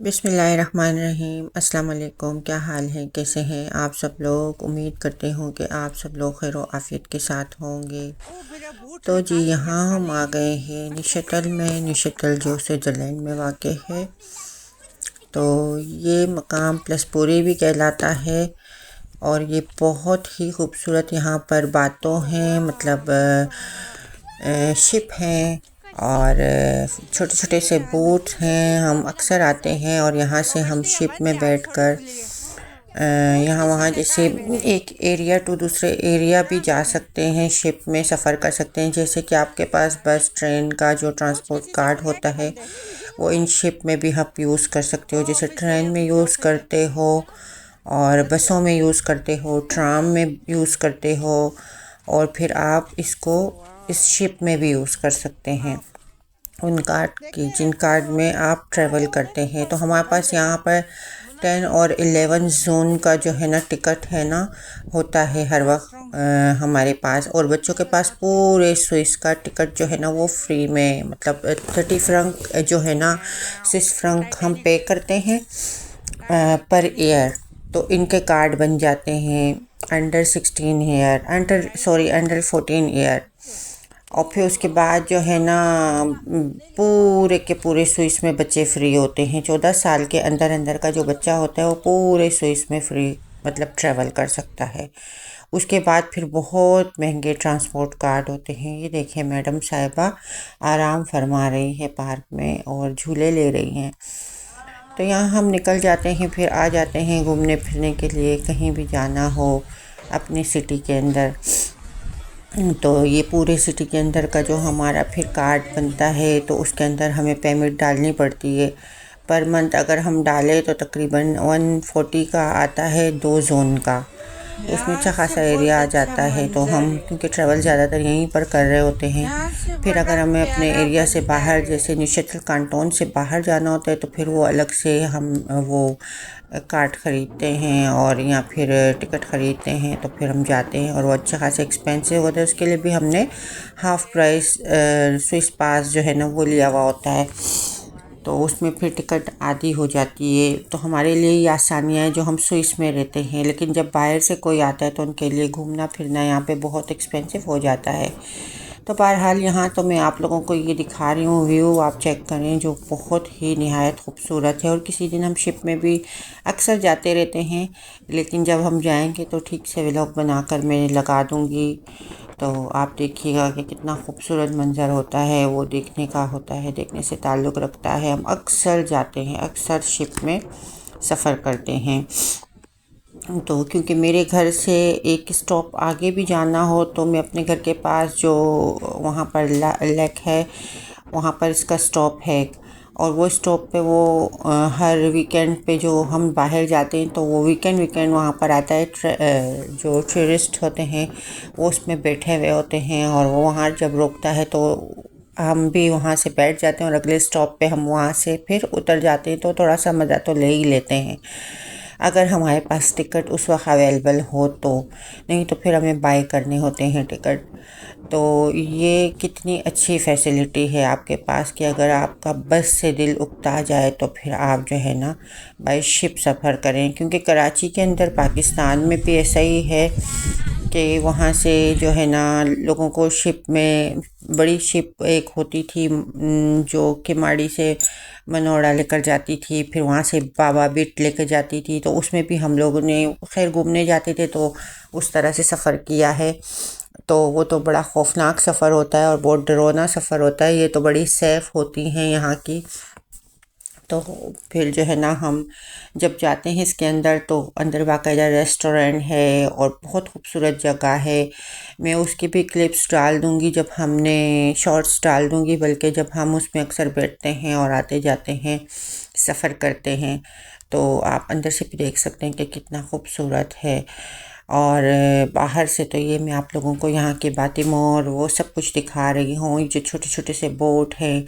बिस्मिल्लाहिर्रहमानिर्रहीम। अस्सलाम वालेकुम। क्या हाल है, कैसे हैं आप सब लोग। उम्मीद करते हूँ कि आप सब लोग खैर आफियत के साथ होंगे। तो जी यहाँ हम आ गए हैं निशतल में। निशतल जो स्विट्ज़रलैंड में वाक़ है। तो ये मकाम प्लसपुरी भी कहलाता है और ये बहुत ही खूबसूरत यहाँ पर बातों हैं, मतलब शिप हैं और छोटे छोटे से बोट हैं। हम अक्सर आते हैं और यहाँ से हम शिप में बैठकर यहाँ वहाँ जैसे एक एरिया टू दूसरे एरिया भी जा सकते हैं, शिप में सफ़र कर सकते हैं। जैसे कि आपके पास बस ट्रेन का जो ट्रांसपोर्ट कार्ड होता है वो इन शिप में भी आप यूज़ कर सकते हो। जैसे ट्रेन में यूज़ करते हो और बसों में यूज़ करते हो, ट्राम में यूज़ करते हो और फिर आप इसको इस शिप में भी यूज़ कर सकते हैं उन कार्ड की जिन कार्ड में आप ट्रैवल करते हैं। तो हमारे पास यहाँ पर 10 और 11 जोन का जो है ना टिकट है ना होता है हर वक्त हमारे पास। और बच्चों के पास पूरे स्विस का टिकट जो है ना वो फ्री में, मतलब 30 फ्रंक जो है ना, स्विस फ्रंक हम पे करते हैं पर ईयर। तो इनके कार्ड बन जाते हैं अंडर 16 ईयर, अंडर 14 ईयर। और फिर उसके बाद जो है ना पूरे के पूरे स्विस में बच्चे फ्री होते हैं। 14 साल के अंदर अंदर का जो बच्चा होता है वो पूरे स्विस में फ्री मतलब ट्रैवल कर सकता है। उसके बाद फिर बहुत महंगे ट्रांसपोर्ट कार्ड होते हैं। ये देखिए मैडम साहिबा आराम फरमा रही है पार्क में और झूले ले रही हैं। तो यहाँ हम निकल जाते हैं, फिर आ जाते हैं घूमने फिरने के लिए, कहीं भी जाना हो अपनी सिटी के अंदर। तो ये पूरे सिटी के अंदर का जो हमारा फिर कार्ड बनता है तो उसके अंदर हमें पेमेंट डालनी पड़ती है पर मंथ। अगर हम डालें तो तकरीबन 140 का आता है 2 जोन का। उसमें अच्छा खासा एरिया आ जाता है। तो हम क्योंकि ट्रैवल ज़्यादातर यहीं पर कर रहे होते हैं, फिर अगर हमें अपने एरिया से बाहर जैसे न्यूशेटल कांटोन से बाहर जाना होता है तो फिर वो अलग से हम वो कार्ड ख़रीदते हैं और या फिर टिकट ख़रीदते हैं। तो फिर हम जाते हैं और वो अच्छा खासा एक्सपेंसिव होता है। उसके लिए भी हमने हाफ़ प्राइस स्विस पास जो है ना वो लिया हुआ होता है। तो उसमें फिर टिकट आधी हो जाती है। तो हमारे लिए ये आसानियाँ हैं जो हम स्विस में रहते हैं। लेकिन जब बाहर से कोई आता है तो उनके लिए घूमना फिरना यहाँ पे बहुत एक्सपेंसिव हो जाता है। तो बहरहाल यहाँ तो मैं आप लोगों को ये दिखा रही हूँ व्यू, आप चेक करें, जो बहुत ही निहायत खूबसूरत है। और किसी दिन हम शिप में भी अक्सर जाते रहते हैं, लेकिन जब हम जाएंगे तो ठीक से व्लॉग बनाकर मैं लगा दूँगी। तो आप देखिएगा कि कितना खूबसूरत मंज़र होता है, वो देखने का होता है, देखने से ताल्लुक़ रखता है। हम अक्सर जाते हैं, अक्सर शिप में सफ़र करते हैं। तो क्योंकि मेरे घर से एक स्टॉप आगे भी जाना हो तो मैं अपने घर के पास जो वहाँ पर लेक है वहाँ पर इसका स्टॉप है। और वो स्टॉप पे वो हर वीकेंड पे जो हम बाहर जाते हैं तो वो वीकेंड वहाँ पर आता है। जो टूरिस्ट होते हैं वो उसमें बैठे हुए होते हैं और वो वहाँ जब रोकता है तो हम भी वहाँ से बैठ जाते हैं और अगले स्टॉप पे हम वहाँ से फिर उतर जाते हैं। तो थोड़ा सा मज़ा तो ले ही लेते हैं अगर हमारे पास टिकट उस वक्त अवेलेबल हो तो, नहीं तो फिर हमें बाय करने होते हैं टिकट। तो ये कितनी अच्छी फैसिलिटी है आपके पास कि अगर आपका बस से दिल उकता जाए तो फिर आप जो है ना बाय शिप सफ़र करें। क्योंकि कराची के अंदर पाकिस्तान में भी ऐसा ही है कि वहाँ से जो है ना लोगों को शिप में, बड़ी शिप एक होती थी जो किमाड़ी से मनोड़ा लेकर जाती थी, फिर वहाँ से बाबा बिट लेकर जाती थी। तो उसमें भी हम लोगों ने खैर घूमने जाते थे तो उस तरह से सफ़र किया है। तो वो तो बड़ा खौफनाक सफ़र होता है और बहुत डरावना सफ़र होता है। ये तो बड़ी सेफ़ होती हैं यहाँ की। तो फिर जो है ना हम जब जाते हैं इसके अंदर तो अंदर बाकायदा रेस्टोरेंट है और बहुत खूबसूरत जगह है। मैं उसकी भी क्लिप्स डाल दूँगी, जब हमने शॉर्ट्स डाल दूँगी, बल्कि जब हम उसमें अक्सर बैठते हैं और आते जाते हैं, सफ़र करते हैं। तो आप अंदर से भी देख सकते हैं कि कितना खूबसूरत है। और बाहर से तो ये मैं आप लोगों को यहाँ के बातिमोर वो सब कुछ दिखा रही हूँ। जो छोटे छोटे से बोट हैं,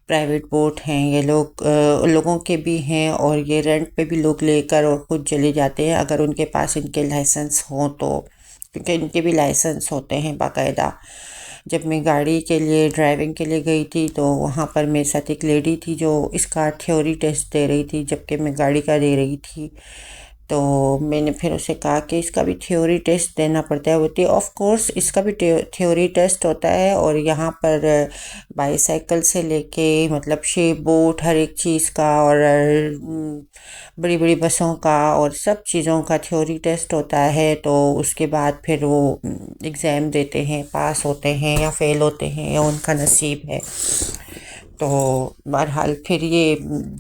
प्राइवेट बोट हैं, ये लोगों के भी हैं और ये रेंट पे भी लोग लेकर और खुद चले जाते हैं अगर उनके पास इनके लाइसेंस हों तो, क्योंकि इनके भी लाइसेंस होते हैं बाकायदा। जब मैं गाड़ी के लिए ड्राइविंग के लिए गई थी तो वहाँ पर मेरे साथ एक लेडी थी जो इसका थ्योरी टेस्ट दे रही थी, जबकि मैं गाड़ी का दे रही थी। तो मैंने फिर उसे कहा कि इसका भी थ्योरी टेस्ट देना पड़ता है। होती है ऑफ कोर्स, इसका भी थ्योरी टेस्ट होता है। और यहाँ पर बाईसाइकिल से लेके मतलब शेप बोट हर एक चीज़ का, और बड़ी बड़ी बसों का और सब चीज़ों का थ्योरी टेस्ट होता है। तो उसके बाद फिर वो एग्ज़ाम देते हैं, पास होते हैं या फेल होते हैं, या उनका नसीब है। तो बहरहाल फिर ये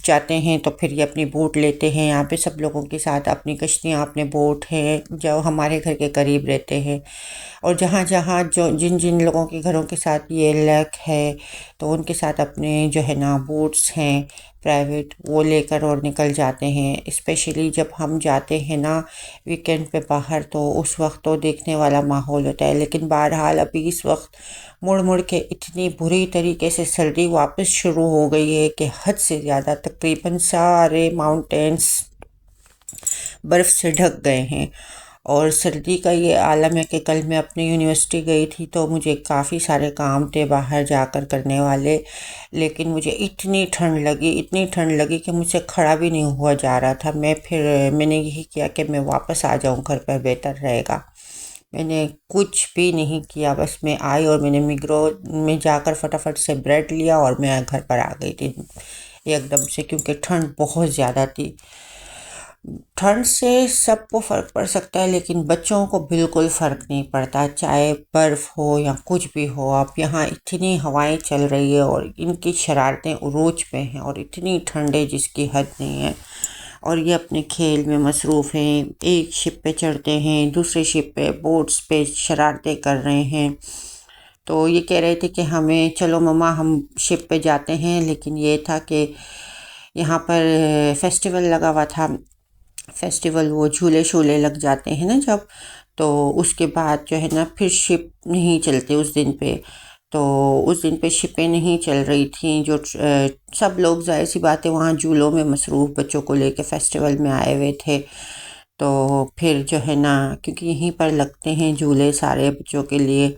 जाते हैं तो फिर ये अपनी बोट लेते हैं। यहाँ पे सब लोगों के साथ अपनी कश्तियाँ, अपने बोट हैं जो हमारे घर के करीब रहते हैं। और जहाँ जहाँ जो जिन जिन लोगों के घरों के साथ ये लैक है तो उनके साथ अपने जो है ना बोट्स हैं प्राइवेट, वो लेकर और निकल जाते हैं। स्पेशली जब हम जाते हैं ना वीकेंड पे बाहर, तो उस वक्त तो देखने वाला माहौल होता है। लेकिन बहरहाल अभी इस वक्त मुड़ मुड़ के इतनी बुरी तरीके से सर्दी वापस शुरू हो गई है कि हद से ज़्यादा तकरीबन सारे माउंटेन्स बर्फ़ से ढक गए हैं। और सर्दी का ये आलम है कि कल मैं अपनी यूनिवर्सिटी गई थी तो मुझे काफ़ी सारे काम थे बाहर जाकर करने वाले, लेकिन मुझे इतनी ठंड लगी, इतनी ठंड लगी कि मुझसे खड़ा भी नहीं हुआ जा रहा था। मैंने यही किया कि मैं वापस आ जाऊं घर पर, बेहतर रहेगा। मैंने कुछ भी नहीं किया, बस मैं आई और मैंने मिग्रो में जाकर फटाफट से ब्रेड लिया और मैं घर पर आ गई थी एकदम से, क्योंकि ठंड बहुत ज़्यादा थी। ठंड से सबको फ़र्क पड़ सकता है लेकिन बच्चों को बिल्कुल फ़र्क नहीं पड़ता, चाहे बर्फ़ हो या कुछ भी हो। अब यहाँ इतनी हवाएं चल रही है और इनकी शरारतें उरूज पे हैं, और इतनी ठंड है जिसकी हद नहीं है। और ये अपने खेल में मसरूफ़ हैं, एक शिप पे चढ़ते हैं, दूसरे शिप पे बोट्स पे शरारतें कर रहे हैं। तो ये कह रहे थे कि हमें चलो मम्मा हम शिप पे जाते हैं, लेकिन ये था कि यहाँ पर फेस्टिवल लगा हुआ था। फेस्टिवल वो झूले शूले लग जाते हैं ना जब, तो उसके बाद जो है ना फिर शिप नहीं चलते उस दिन पे। तो उस दिन पे शिपें नहीं चल रही थी। जो सब लोग जाहिर सी बात है वहाँ झूलों में मसरूफ़ बच्चों को लेके फेस्टिवल में आए हुए थे। तो फिर जो है ना, क्योंकि यहीं पर लगते हैं झूले सारे बच्चों के लिए,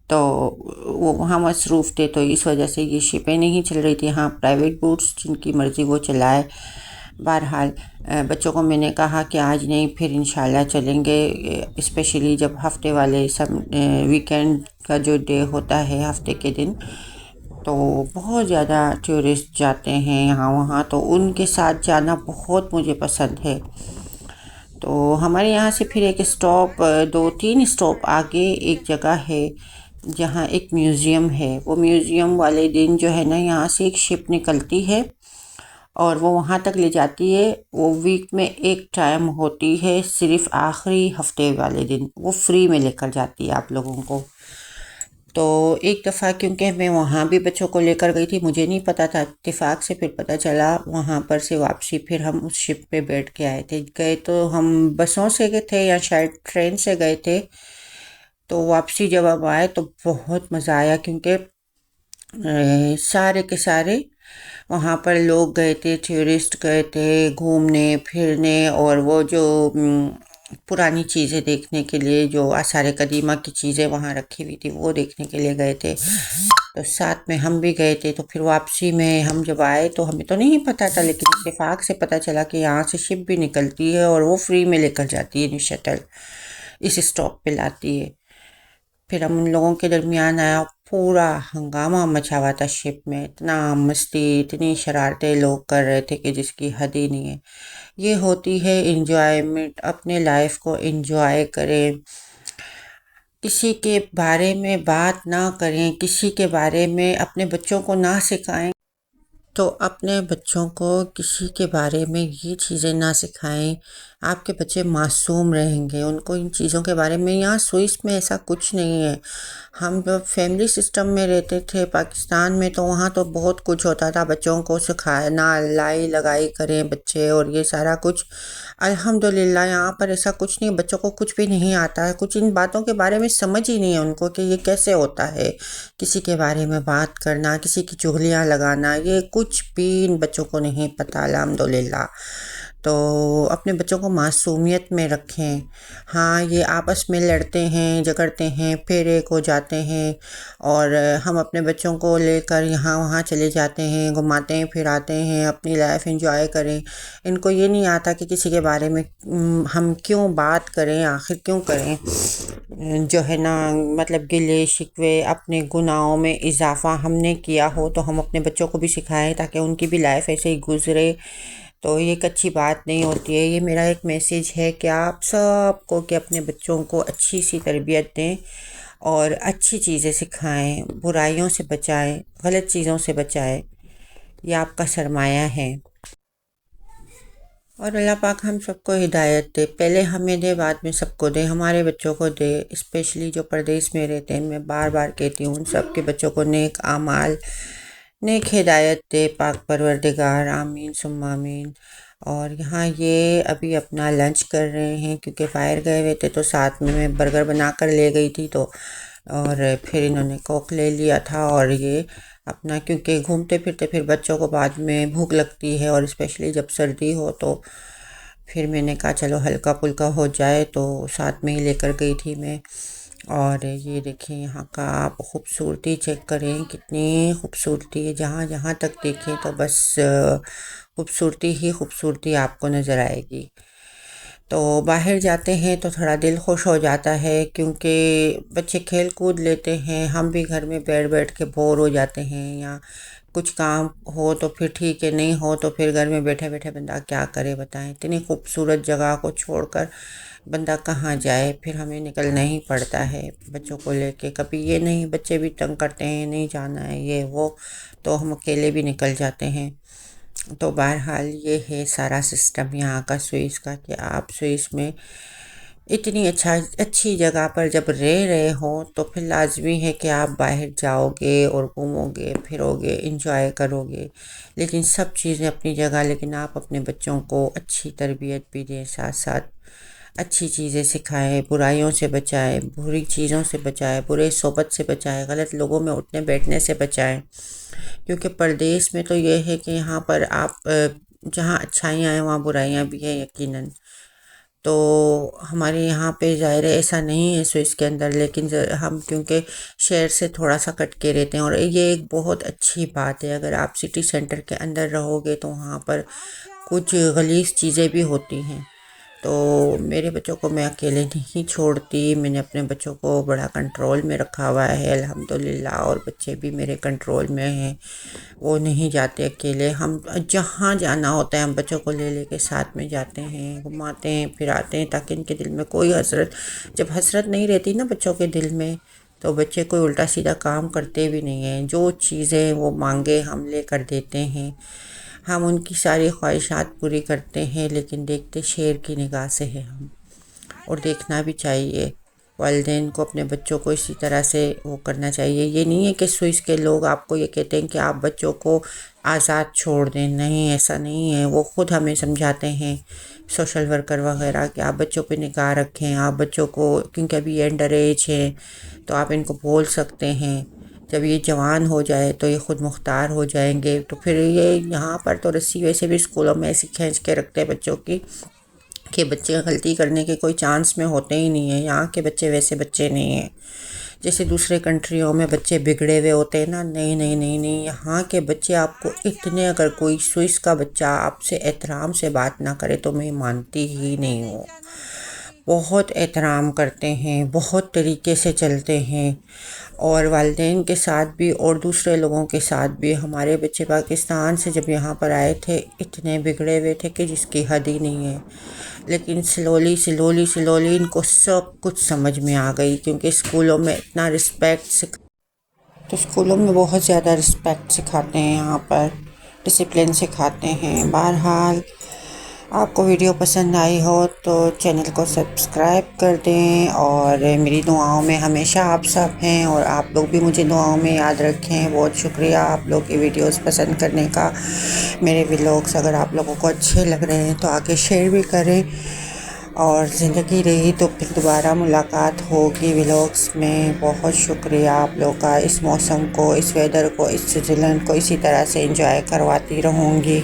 तो वो वहाँ मसरूफ़ थे, तो इस वजह से ये शिपें नहीं चल रही थी। हाँ, प्राइवेट बोट्स जिनकी मर्ज़ी वो चलाए। बहरहाल बच्चों को मैंने कहा कि आज नहीं फिर इंशाल्लाह चलेंगे, स्पेशली जब हफ्ते वाले सब वीकेंड का जो डे होता है हफ्ते के दिन, तो बहुत ज़्यादा टूरिस्ट जाते हैं यहाँ वहाँ, तो उनके साथ जाना बहुत मुझे पसंद है। तो हमारे यहाँ से फिर एक स्टॉप, दो तीन स्टॉप आगे एक जगह है जहाँ एक म्यूज़ियम है। वो म्यूज़ियम वाले दिन जो है ना यहाँ से एक शिप निकलती है और वो वहाँ तक ले जाती है। वो वीक में एक टाइम होती है, सिर्फ आखिरी हफ्ते वाले दिन वो फ्री में लेकर जाती है आप लोगों को। तो एक दफ़ा क्योंकि मैं वहाँ भी बच्चों को लेकर गई थी, मुझे नहीं पता था, इत्तेफाक से फिर पता चला वहाँ पर से वापसी फिर हम उस शिप पे बैठ के आए थे। गए तो हम बसों से गए थे या शायद ट्रेन से गए थे। तो वापसी जब अब आए तो बहुत मज़ा आया, क्योंकि सारे के सारे वहाँ पर लोग गए थे, टूरिस्ट गए थे घूमने फिरने, और वो जो पुरानी चीज़ें देखने के लिए, जो आसार कदीमा की चीज़ें वहाँ रखी हुई थी वो देखने के लिए गए थे। तो साथ में हम भी गए थे। तो फिर वापसी में हम जब आए तो हमें तो नहीं पता था, लेकिन इत्तेफाक से पता चला कि यहाँ से शिप भी निकलती है और वो फ्री में लेकर जाती है, शटल इस स्टॉप पे लाती है। फिर हम उन लोगों के दरमियान आया, पूरा हंगामा मचा हुआ था शिप में, इतना मस्ती इतनी शरारतें लोग कर रहे थे कि जिसकी हद ही नहीं है। ये होती है इंजॉयमेंट, अपने लाइफ को इंजॉय करें, किसी के बारे में बात ना करें, किसी के बारे में अपने बच्चों को ना सिखाएं। तो अपने बच्चों को किसी के बारे में ये चीज़ें ना सिखाएं, आपके बच्चे मासूम रहेंगे। उनको इन चीज़ों के बारे में, यहाँ स्विस में ऐसा कुछ नहीं है। हम जब फैमिली सिस्टम में रहते थे पाकिस्तान में, तो वहाँ तो बहुत कुछ होता था, बच्चों को सिखाना, लाई लगाई करें बच्चे और ये सारा कुछ। अल्हम्दुलिल्लाह यहाँ पर ऐसा कुछ नहीं, बच्चों को कुछ भी नहीं आता है, कुछ इन बातों के बारे में समझ ही नहीं है उनको कि ये कैसे होता है, किसी के बारे में बात करना, किसी की चुगलियाँ लगाना, ये कुछ भी इन बच्चों को नहीं पता अल्हम्दुलिल्लाह। तो अपने बच्चों को मासूमियत में रखें। हाँ, ये आपस में लड़ते हैं, झगड़ते हैं, फिर एक हो जाते हैं और हम अपने बच्चों को लेकर यहाँ वहाँ चले जाते हैं, घुमाते हैं फिराते हैं, अपनी लाइफ एंजॉय करें। इनको ये नहीं आता कि किसी के बारे में हम क्यों बात करें, आखिर क्यों करें, जो है ना, मतलब गिले शिकवे, अपने गुनाहों में इजाफा हमने किया हो तो हम अपने बच्चों को भी सिखाएं ताकि उनकी भी लाइफ ऐसे ही गुजरे। तो ये एक अच्छी बात नहीं होती है। ये मेरा एक मैसेज है कि आप सबको कि अपने बच्चों को अच्छी सी तरबियत दें और अच्छी चीज़ें सिखाएं, बुराइयों से बचाएं, गलत चीज़ों से बचाएं। ये आपका सरमाया है और अल्लाह पाक हम सबको हिदायत दे, पहले हमें दे बाद में सबको दे, हमारे बच्चों को दे, स्पेशली जो परदेश में रहते हैं। मैं बार बार कहती हूँ उन सब के बच्चों को नेक आमाल, नेक हिदायत दे पाक परवरदिगार, आमीन सुम्मा आमीन। और यहाँ ये अभी अपना लंच कर रहे हैं क्योंकि बाहर गए हुए थे तो साथ में मैं बर्गर बना कर ले गई थी, तो और फिर इन्होंने कोक ले लिया था और ये अपना, क्योंकि घूमते फिरते फिर बच्चों को बाद में भूख लगती है और स्पेशली जब सर्दी हो, तो फिर मैंने कहा चलो हल्का फुल्का हो जाए, तो साथ में ही लेकर गई थी मैं। और ये देखिए यहाँ का आप खूबसूरती चेक करें, कितनी खूबसूरती है, जहाँ जहाँ तक देखें तो बस खूबसूरती ही खूबसूरती आपको नज़र आएगी। तो बाहर जाते हैं तो थोड़ा दिल खुश हो जाता है क्योंकि बच्चे खेल कूद लेते हैं, हम भी घर में बैठ बैठ के बोर हो जाते हैं, या कुछ काम हो तो फिर ठीक है, नहीं हो तो फिर घर में बैठे बैठे बंदा क्या करे बताएं। इतनी खूबसूरत जगह को छोड़कर बंदा कहाँ जाए, फिर हमें निकलना ही पड़ता है बच्चों को लेके। कभी ये नहीं, बच्चे भी तंग करते हैं, नहीं जाना है ये वो, तो हम अकेले भी निकल जाते हैं। तो बहरहाल ये है सारा सिस्टम यहाँ का स्विस का, कि आप स्विस में इतनी अच्छी जगह पर जब रह रहे हो तो फिर लाजमी है कि आप बाहर जाओगे और घूमोगे फिरोगे, इंजॉय करोगे। लेकिन सब चीज़ें अपनी जगह, लेकिन आप अपने बच्चों को अच्छी तरबियत भी दें, साथ साथ अच्छी चीज़ें सिखाएं, बुराइयों से बचाएं, बुरी चीज़ों से बचाएं, बुरे सोबत से बचाएं, गलत लोगों में उठने बैठने से बचाएं। क्योंकि परदेश में तो ये है कि यहाँ पर आप जहाँ अच्छाइयाँ हैं वहाँ बुराइयाँ भी हैं यकीनन। तो हमारे यहाँ पे ज़ाहिर है ऐसा नहीं है स्विस के अंदर, लेकिन हम क्योंकि शहर से थोड़ा सा कट के रहते हैं, और ये एक बहुत अच्छी बात है। अगर आप सिटी सेंटर के अंदर रहोगे तो वहाँ पर कुछ गलीज़ चीज़ें भी होती हैं। तो मेरे बच्चों को मैं अकेले नहीं छोड़ती, मैंने अपने बच्चों को बड़ा कंट्रोल में रखा हुआ है अल्हम्दुलिल्लाह, और बच्चे भी मेरे कंट्रोल में हैं, वो नहीं जाते अकेले। हम जहाँ जाना होता है हम बच्चों को ले लेके साथ में जाते हैं, घुमाते हैं फिराते हैं, ताकि इनके दिल में कोई हसरत, जब हसरत नहीं रहती ना बच्चों के दिल में, तो बच्चे कोई उल्टा सीधा काम करते भी नहीं हैं। जो चीज़ें वो मांगे हम ले कर देते हैं, हम उनकी सारी ख्वाहिशात पूरी करते हैं, लेकिन देखते शेर की निगाह से है हम, और देखना भी चाहिए। वालिदैन को अपने बच्चों को इसी तरह से वो करना चाहिए। ये नहीं है कि स्विस के लोग आपको ये कहते हैं कि आप बच्चों को आज़ाद छोड़ दें, नहीं, ऐसा नहीं है। वो ख़ुद हमें समझाते हैं, सोशल वर्कर वगैरह, कि आप बच्चों पे निगाह रखें, आप बच्चों को, क्योंकि अभी ये अंडर एज है तो आप इनको बोल सकते हैं। जब ये जवान हो जाए तो ये ख़ुद मुख्तार हो जाएंगे, तो फिर ये यहाँ पर तो रस्सी वैसे भी स्कूलों में ऐसी खींच के रखते हैं बच्चों की कि बच्चे गलती करने के कोई चांस में होते ही नहीं है। यहाँ के बच्चे वैसे बच्चे नहीं हैं जैसे दूसरे कंट्रियों में बच्चे बिगड़े हुए होते हैं ना। नहीं नहीं नहीं नहीं, यहाँ के बच्चे आपको इतने, अगर कोई स्विस का बच्चा आपसे एहतराम से बात ना करे तो मैं मानती ही नहीं हूँ। बहुत एहतराम करते हैं, बहुत तरीके से चलते हैं, और वालिदैन के साथ भी और दूसरे लोगों के साथ भी। हमारे बच्चे पाकिस्तान से जब यहाँ पर आए थे इतने बिगड़े हुए थे कि जिसकी हद ही नहीं है, लेकिन स्लोली स्लोली स्लोली इनको सब कुछ समझ में आ गई, क्योंकि स्कूलों में इतना रिस्पेक्ट तो स्कूलों में बहुत ज़्यादा रिस्पेक्ट सिखाते हैं, यहाँ पर डिसिप्लिन सिखाते हैं। बहरहाल आपको वीडियो पसंद आई हो तो चैनल को सब्सक्राइब कर दें, और मेरी दुआओं में हमेशा आप सब हैं, और आप लोग भी मुझे दुआओं में याद रखें। बहुत शुक्रिया आप लोग की वीडियोस पसंद करने का। मेरे व्लॉग्स अगर आप लोगों को अच्छे लग रहे हैं तो आगे शेयर भी करें, और ज़िंदगी रही तो फिर दोबारा मुलाकात होगी व्लॉग्स में। बहुत शुक्रिया आप लोग का। इस मौसम को, इस वेदर को, इस स्विट्ज़रलैंड को इसी तरह से एंजॉय करवाती रहूँगी।